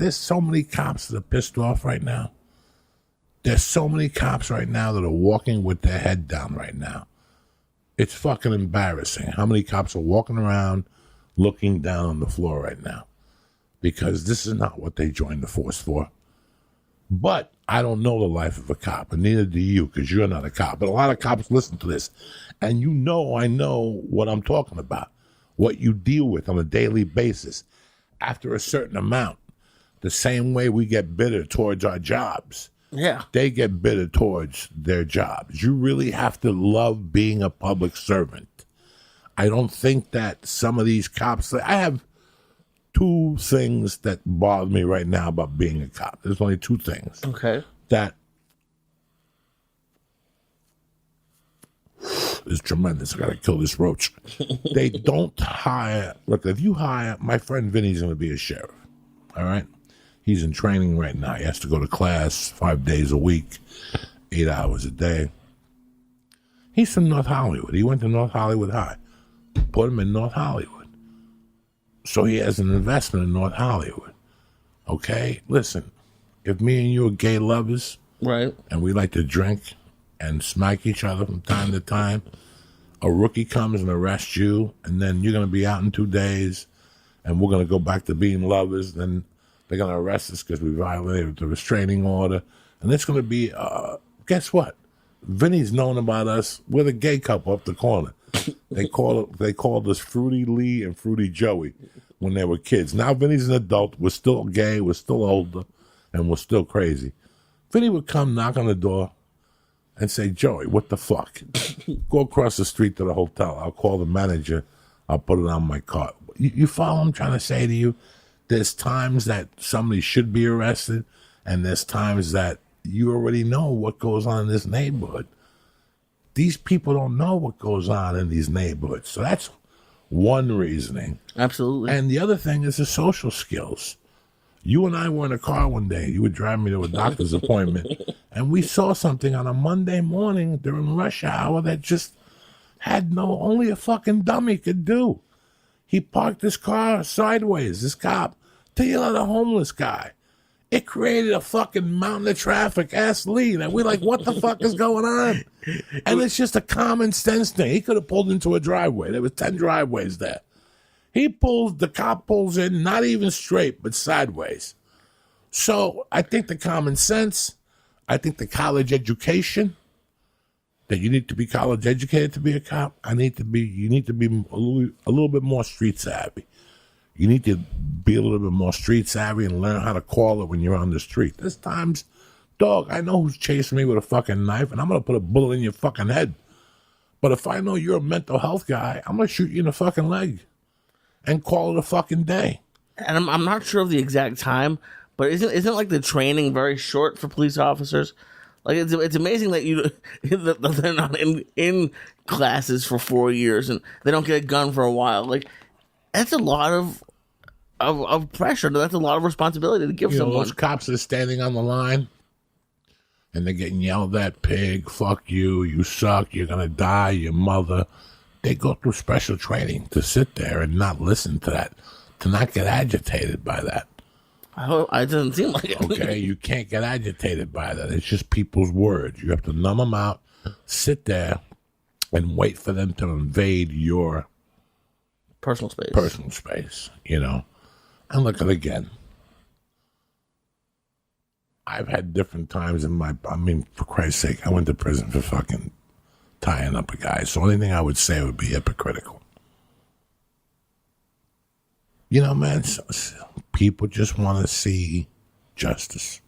there's so many cops that are pissed off right now. There's so many cops right now that are walking with their head down right now. It's fucking embarrassing how many cops are walking around looking down on the floor right now, because this is not what they joined the force for. But I don't know the life of a cop, and neither do you, because you're not a cop. But a lot of cops listen to this, and you know I know what I'm talking about, what you deal with on a daily basis. After a certain amount, the same way we get bitter towards our jobs, they get bitter towards their jobs. You really have to love being a public servant. I don't think that some of these cops, I have two things that bother me right now about being a cop. There's only two things. Okay. That is tremendous. I got to kill this roach. They don't hire. Look, if you hire, my friend Vinny's going to be a sheriff. All right? He's in training right now. He has to go to class 5 days a week, 8 hours a day. He's from North Hollywood. He went to North Hollywood High. Put him in North Hollywood. So he has an investment in North Hollywood. Okay? Listen, if me and you are gay lovers, right, and we like to drink and smack each other from time to time, a rookie comes and arrests you, and then you're going to be out in 2 days, and we're going to go back to being lovers, then they're going to arrest us because we violated the restraining order. And it's going to be, guess what? Vinny's known about us. We're the gay couple up the corner. They called us Fruity Lee and Fruity Joey when they were kids. Now Vinny's an adult. We're still gay. We're still older. And we're still crazy. Vinny would come knock on the door and say, Joey, what the fuck? Go across the street to the hotel. I'll call the manager. I'll put it on my cart. You follow what I'm trying to say to you? There's times that somebody should be arrested, and there's times that you already know what goes on in this neighborhood. These people don't know what goes on in these neighborhoods. So that's one reasoning. Absolutely. And the other thing is the social skills. You and I were in a car one day. You were driving me to a doctor's appointment, and we saw something on a Monday morning during rush hour that just had only a fucking dummy could do. He parked his car sideways, this cop, to yell at a homeless guy. It created a fucking mountain of traffic, ass Lee. And we're like, what the fuck is going on? And it's just a common sense thing. He could have pulled into a driveway. There was 10 driveways there. The cop pulls in, not even straight, but sideways. So I think the common sense, I think the college education, that you need to be college educated to be a cop. You need to be a little bit more street savvy. You need to be a little bit more street savvy and learn how to call it when you're on the street. There's times, dog, I know who's chasing me with a fucking knife, and I'm going to put a bullet in your fucking head. But if I know you're a mental health guy, I'm going to shoot you in the fucking leg and call it a fucking day. And I'm not sure of the exact time, but isn't like the training very short for police officers? Like it's amazing that they're not in classes for 4 years and they don't get a gun for a while. Like that's a lot of pressure. That's a lot of responsibility to give someone. Those cops are standing on the line and they're getting yelled at, pig, fuck you, you suck, you're gonna die, your mother. They go through special training to sit there and not listen to that, to not get agitated by that. It doesn't seem like it. Okay, you can't get agitated by that. It's just people's words. You have to numb them out, sit there, and wait for them to invade your personal space. And look at it again. I've had different times for Christ's sake, I went to prison for fucking tying up a guy. So the only thing I would say would be hypocritical. Man, people just want to see justice.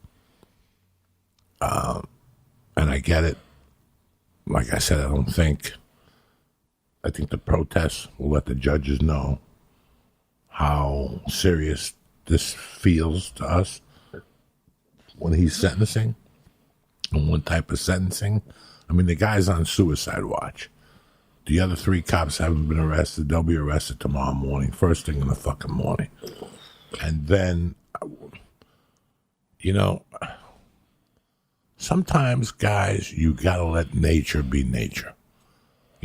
And I get it. Like I said, I think the protests will let the judges know how serious this feels to us when he's sentencing and what type of sentencing. The guy's on suicide watch. The other 3 cops haven't been arrested. They'll be arrested tomorrow morning, first thing in the fucking morning. And then, sometimes, guys, you gotta let nature be nature.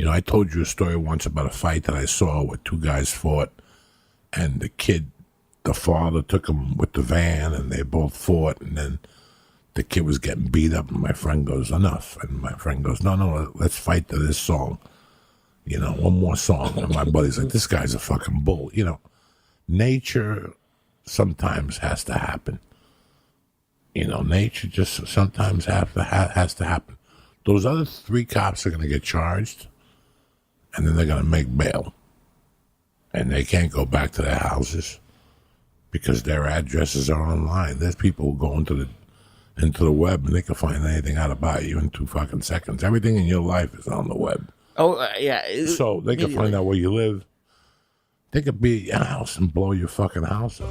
I told you a story once about a fight that I saw where 2 guys fought, and the kid the father took him with the van, and they both fought, and then the kid was getting beat up, and my friend goes, enough. And my friend goes, no, let's fight to this song. One more song. And my buddy's like, this guy's a fucking bull. Nature sometimes has to happen. Nature just sometimes has to happen. Those other 3 cops are going to get charged, and then they're going to make bail. And they can't go back to their houses because their addresses are online. There's people who go into the web, and they can find anything out about you in 2 fucking seconds. Everything in your life is on the web. Oh, yeah. So they can find out where you live. They could be at your house and blow your fucking house up.